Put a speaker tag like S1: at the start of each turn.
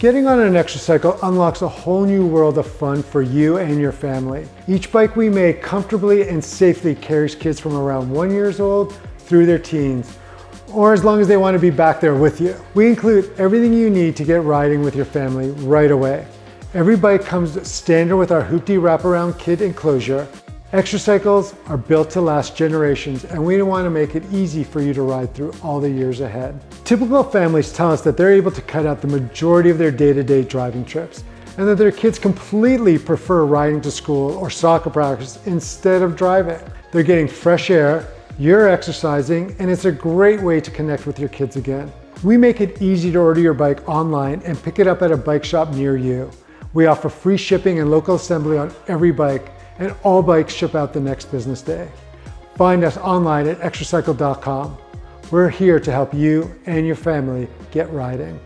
S1: Getting on an Xtracycle unlocks a whole new world of fun for you and your family. Each bike we make comfortably and safely carries kids from around 1 year old through their teens, or as long as they want to be back there with you. We include everything you need to get riding with your family right away. Every bike comes standard with our Hoopty wraparound kit enclosure. Xtracycles are built to last generations, and we want to make it easy for you to ride through all the years ahead. Typical families tell us that they're able to cut out the majority of their day-to-day driving trips, and that their kids completely prefer riding to school or soccer practice instead of driving. They're getting fresh air, you're exercising, and it's a great way to connect with your kids again. We make it easy to order your bike online and pick it up at a bike shop near you. We offer free shipping and local assembly on every bike, and all bikes ship out the next business day. Find us online at Xtracycle.com. We're here to help you and your family get riding.